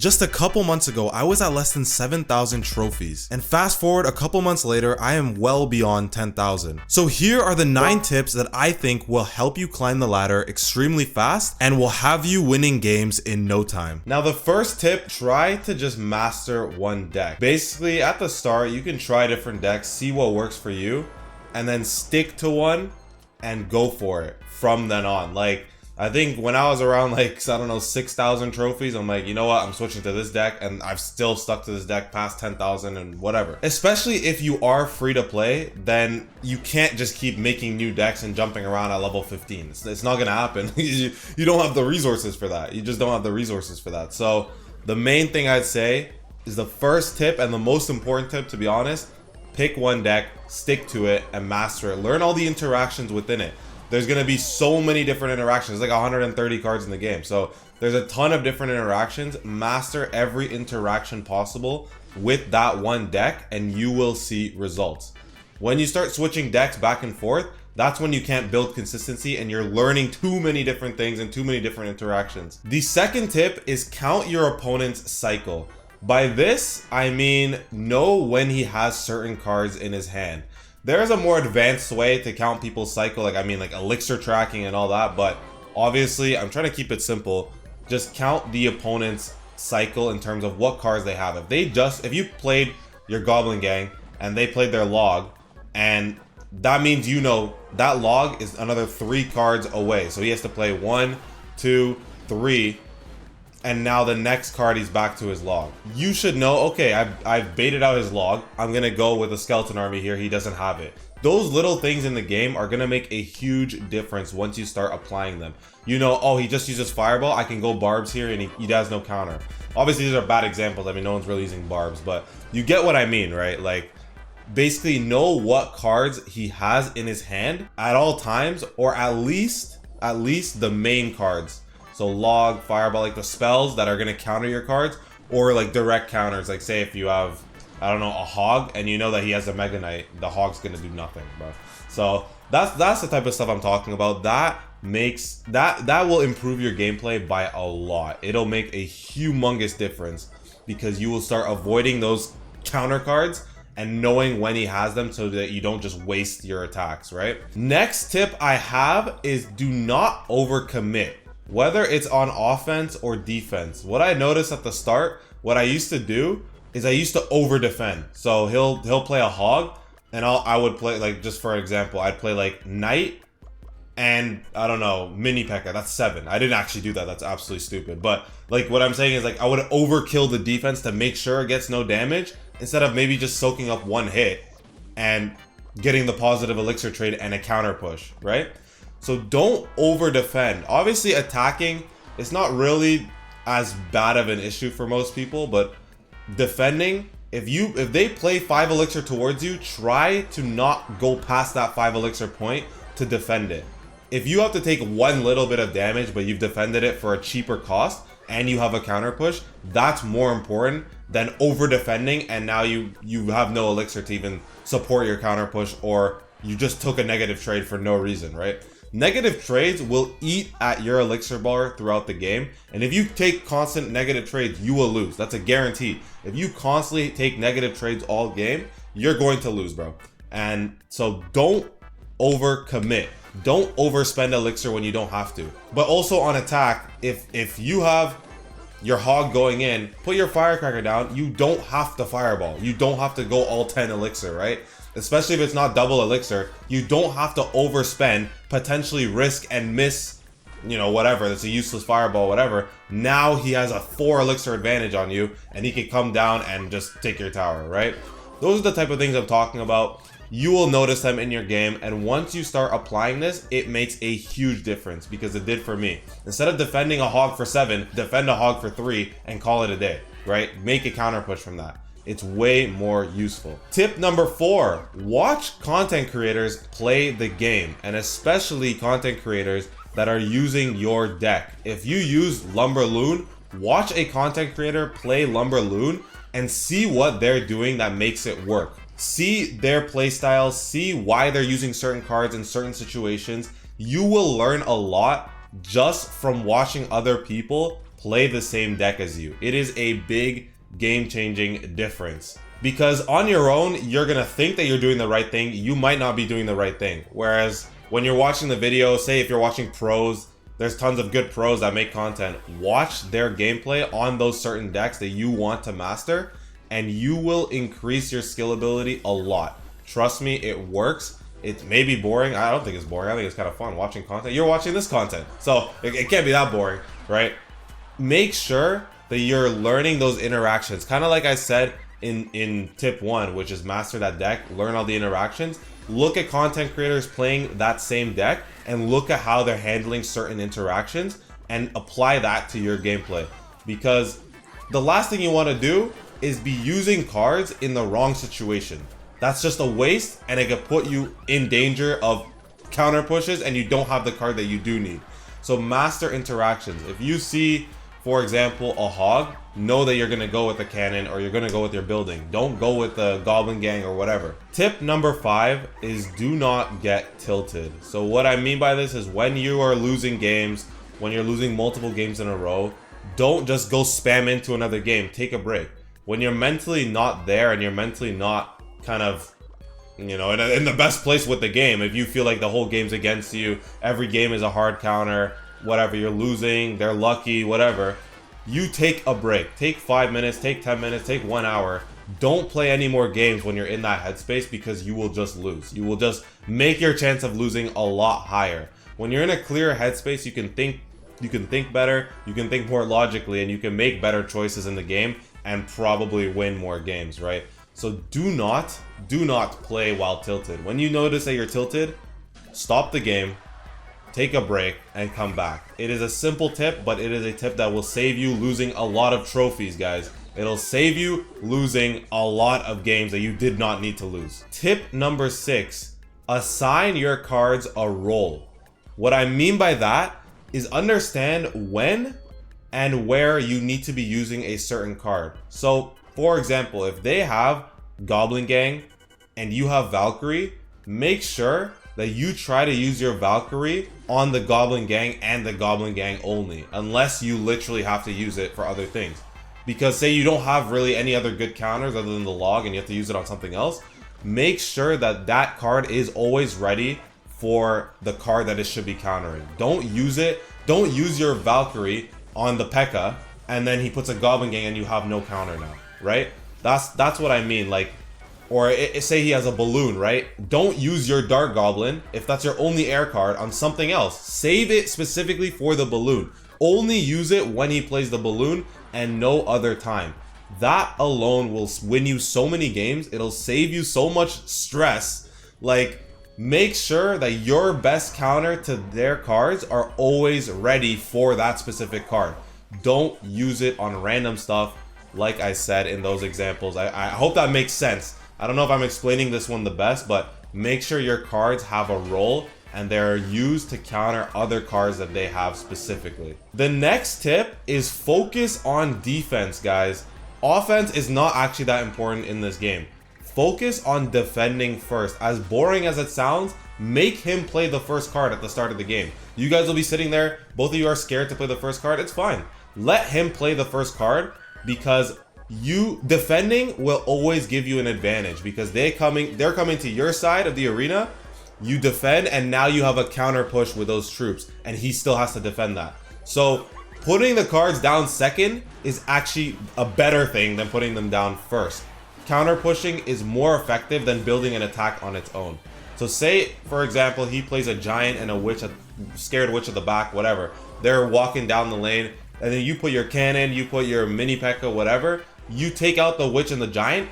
Just a couple months ago, I was at less than 7,000 trophies. And fast forward a couple months later, I am well beyond 10,000. So here are the 9 tips that I think will help you climb the ladder extremely fast and will have you winning games in no time. Now the first tip, try to just master one deck. Basically at the start, you can try different decks, see what works for you, and then stick to one and go for it from then on. Like, I think when I was around like, I don't know, 6,000 trophies, I'm like, you know what, I'm switching to this deck, and I've still stuck to this deck past 10,000 and whatever. Especially if you are free to play, then you can't just keep making new decks and jumping around at level 15. It's not gonna happen. You don't have the resources for that. You just don't have the resources for that. So the main thing I'd say is the first tip, and the most important tip, to be honest, pick one deck, stick to it, and master it. Learn all the interactions within it. There's going to be so many different interactions, like 130 cards in the game. So there's a ton of different interactions. Master every interaction possible with that one deck and you will see results. When you start switching decks back and forth, that's when you can't build consistency and you're learning too many different things and too many different interactions. The second tip is count your opponent's cycle. By this, I mean know when he has certain cards in his hand. There's a more advanced way to count people's cycle, like elixir tracking and all that, but obviously I'm trying to keep it simple. Just count the opponent's cycle in terms of what cards they have. If you played your Goblin Gang and they played their log, and that means you know that log is another 3 cards away. So he has to play 1, 2, 3, and now the next card he's back to his log. You should know, okay, I've baited out his log. I'm gonna go with a skeleton army here. He doesn't have it. Those little things in the game are gonna make a huge difference once you start applying them. You know, oh, he just uses fireball. I can go barbs here and he has no counter. Obviously, these are bad examples. I mean, no one's really using barbs, but you get what I mean, right? Like, basically know what cards he has in his hand at all times, or at least the main cards. So log, fireball, like the spells that are going to counter your cards, or like direct counters. Like say if you have, I don't know, a hog and you know that he has a Mega Knight, the hog's going to do nothing, bro. So that's the type of stuff I'm talking about. That will improve your gameplay by a lot. It'll make a humongous difference because you will start avoiding those counter cards and knowing when he has them so that you don't just waste your attacks, right? Next tip I have is do not overcommit. Whether it's on offense or defense. What I noticed at the start, what I used to do is I used to over defend. So he'll play a hog and I would play, like, just for example, I'd play like knight and I don't know, mini P.E.K.K.A. That's 7. I didn't actually do that. That's absolutely stupid. But like what I'm saying is, like, I would overkill the defense to make sure it gets no damage instead of maybe just soaking up one hit and getting the positive elixir trade and a counter push, right? So don't over defend. Obviously attacking is not really as bad of an issue for most people, but defending, if they play 5 elixir towards you, try to not go past that 5 elixir point to defend it. If you have to take one little bit of damage but you've defended it for a cheaper cost and you have a counter push, that's more important than over defending and now you have no elixir to even support your counter push, or you just took a negative trade for no reason, right? Negative trades will eat at your elixir bar throughout the game, and if you take constant negative trades, you will lose. That's a guarantee. If you constantly take negative trades all game, you're going to lose, bro. And so don't overcommit. Don't overspend elixir when you don't have to. But also on attack, if you have your hog going in, put your firecracker down. You don't have to fireball. You don't have to go all 10 elixir, right? Especially if it's not double elixir, you don't have to overspend, potentially risk and miss, you know, whatever. That's a useless fireball, whatever. Now he has a 4 elixir advantage on you and he can come down and just take your tower, right? Those are the type of things I'm talking about. You will notice them in your game, and once you start applying this, it makes a huge difference because it did for me. Instead of defending a hog for 7, defend a hog for 3 and call it a day, right? Make a counter push from that. It's way more useful. Tip number 4, watch content creators play the game, and especially content creators that are using your deck. If you use Lumberloon, watch a content creator play Lumberloon and see what they're doing that makes it work. See their playstyles, see why they're using certain cards in certain situations. You will learn a lot just from watching other people play the same deck as you. It is a big game-changing difference. Because on your own, you're gonna think that you're doing the right thing. You might not be doing the right thing. Whereas when you're watching the video, say if you're watching pros, there's tons of good pros that make content. Watch their gameplay on those certain decks that you want to master, and you will increase your skill ability a lot. Trust me, it works. It may be boring. I don't think it's boring. I think it's kind of fun watching content. You're watching this content, so it can't be that boring, right? Make sure that you're learning those interactions. Kind of like I said in tip 1, which is master that deck, learn all the interactions. Look at content creators playing that same deck and look at how they're handling certain interactions and apply that to your gameplay. Because the last thing you want to do is be using cards in the wrong situation. That's just a waste, and it could put you in danger of counter pushes and you don't have the card that you do need. So master interactions. If you see, for example, a hog, know that you're going to go with the cannon or you're going to go with your building. Don't go with the goblin gang or whatever. Tip number 5 is do not get tilted. So what I mean by this is when you are losing games, when you're losing multiple games in a row, don't just go spam into another game. Take a break. When you're mentally not there and you're mentally not kind of, you know, in the best place with the game, if you feel like the whole game's against you, every game is a hard counter, whatever, you're losing, they're lucky, whatever, you take a break. Take 5 minutes, take 10 minutes, take 1 hour. Don't play any more games when you're in that headspace, because you will just lose. You will just make your chance of losing a lot higher. When you're in a clear headspace, you can think better, you can think more logically, and you can make better choices in the game and probably win more games, right? So do not play while tilted. When you notice that you're tilted, stop the game, take a break, and come back. It is a simple tip, but it is a tip that will save you losing a lot of trophies, guys. It'll save you losing a lot of games that you did not need to lose. Tip number 6, assign your cards a role. What I mean by that is understand when and where you need to be using a certain card. So, for example, if they have Goblin Gang and you have Valkyrie, make sure that you try to use your Valkyrie on the Goblin Gang and the Goblin Gang only, unless you literally have to use it for other things. Because say you don't have really any other good counters other than the log and you have to use it on something else, make sure that that card is always ready for the card that it should be countering. Don't use your Valkyrie on the P.E.K.K.A. and then he puts a Goblin Gang and you have no counter now, right? That's what I mean. Like, or say he has a balloon, right? Don't use your Dark Goblin, if that's your only air card, on something else. Save it specifically for the balloon. Only use it when he plays the balloon and no other time. That alone will win you so many games. It'll save you so much stress. Like, make sure that your best counter to their cards are always ready for that specific card. Don't use it on random stuff, like I said in those examples. I hope that makes sense. I don't know if I'm explaining this one the best, but make sure your cards have a role and they're used to counter other cards that they have specifically. The next tip is focus on defense, guys. Offense is not actually that important in this game. Focus on defending first. As boring as it sounds, make him play the first card at the start of the game. You guys will be sitting there, both of you are scared to play the first card, it's fine. Let him play the first card, because you defending will always give you an advantage, because they're coming to your side of the arena. You defend and now you have a counter push with those troops and he still has to defend that. So putting the cards down second is actually a better thing than putting them down first. Counter pushing is more effective than building an attack on its own. So say, for example, he plays a giant and a witch, a scared witch at the back, whatever. They're walking down the lane, and then you put your cannon, you put your mini P.E.K.K.A., whatever. You take out the witch and the giant.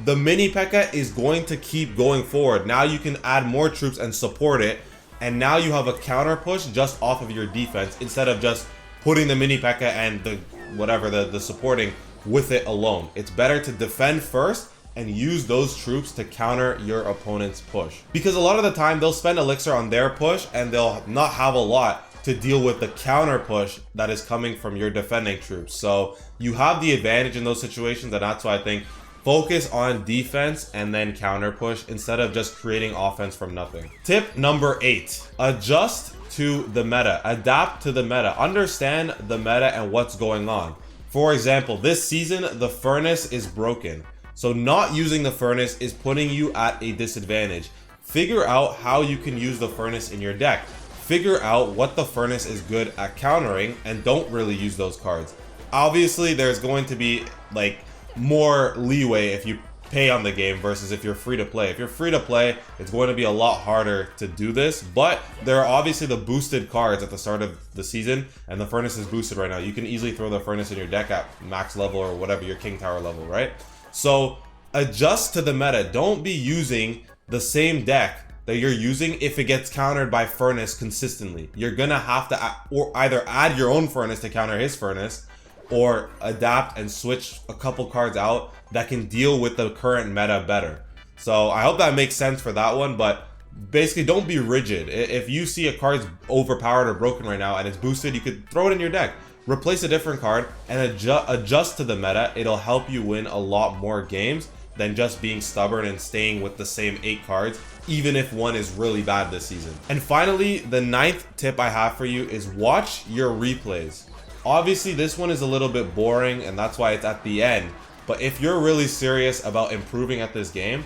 The mini P.E.K.K.A. is going to keep going forward. Now you can add more troops and support it, and now you have a counter push just off of your defense instead of just putting the mini P.E.K.K.A. and the supporting with it alone. It's better to defend first and use those troops to counter your opponent's push. Because a lot of the time they'll spend elixir on their push and they'll not have a lot to deal with the counter push that is coming from your defending troops. So you have the advantage in those situations, and that's why I think Focus on defense and then counter push instead of just creating offense from nothing. Tip number 8, adjust to the meta, adapt to the meta, understand the meta and what's going on. For example, this season, the furnace is broken. So not using the furnace is putting you at a disadvantage. Figure out how you can use the furnace in your deck. Figure out what the furnace is good at countering and don't really use those cards. Obviously, there's going to be like more leeway if you pay on the game versus if you're free to play. If you're free to play, it's going to be a lot harder to do this, but there are obviously the boosted cards at the start of the season, and the furnace is boosted right now. You can easily throw the furnace in your deck at max level or whatever, your king tower level, right? So adjust to the meta. Don't be using the same deck that you're using if it gets countered by furnace consistently. You're gonna have to either add your own furnace to counter his furnace, or adapt and switch a couple cards out that can deal with the current meta better. So I hope that makes sense for that one, but basically don't be rigid. If you see a card's overpowered or broken right now and it's boosted, you could throw it in your deck, replace a different card, and adjust to the meta. It'll help you win a lot more games than just being stubborn and staying with the same 8 cards, even if one is really bad this season. And finally, the 9th tip I have for you is watch your replays. Obviously, this one is a little bit boring, and that's why it's at the end. But if you're really serious about improving at this game,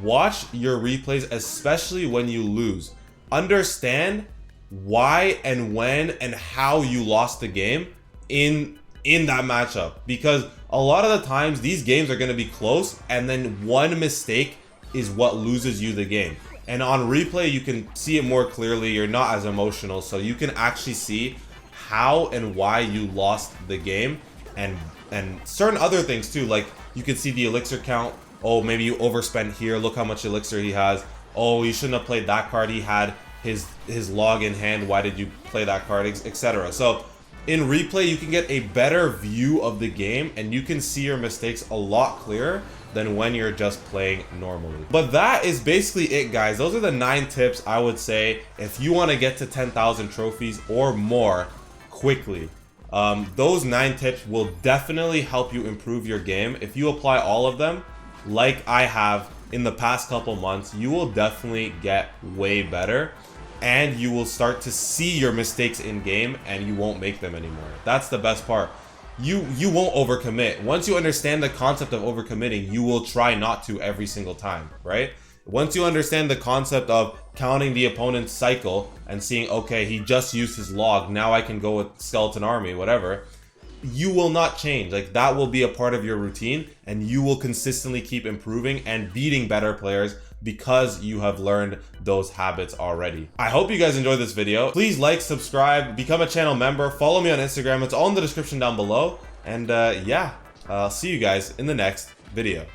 watch your replays, especially when you lose. Understand why and when and how you lost the game in that matchup. Because a lot of the times, these games are going to be close, and then one mistake is what loses you the game. And on replay, you can see it more clearly. You're not as emotional, so you can actually see how and why you lost the game, and certain other things too, like you can see the elixir count. Oh, maybe you overspent here, look how much elixir he has. Oh, you shouldn't have played that card, he had his log in hand, why did you play that card, etc. So in replay, you can get a better view of the game and you can see your mistakes a lot clearer than when you're just playing normally. But that is basically it, guys. Those are the 9 tips I would say if you want to get to 10,000 trophies or more quickly. Those 9 tips will definitely help you improve your game. If you apply all of them, like I have in the past couple months, you will definitely get way better, and you will start to see your mistakes in game and you won't make them anymore. That's the best part. You won't overcommit. Once you understand the concept of overcommitting, you will try not to every single time, right? Once you understand the concept of counting the opponent's cycle and seeing, okay, he just used his log, now I can go with skeleton army, whatever, you will not change. Like, that will be a part of your routine, and you will consistently keep improving and beating better players because you have learned those habits already. I hope you guys enjoyed this video. Please like, subscribe, become a channel member, follow me on Instagram. It's all in the description down below. And yeah, I'll see you guys in the next video.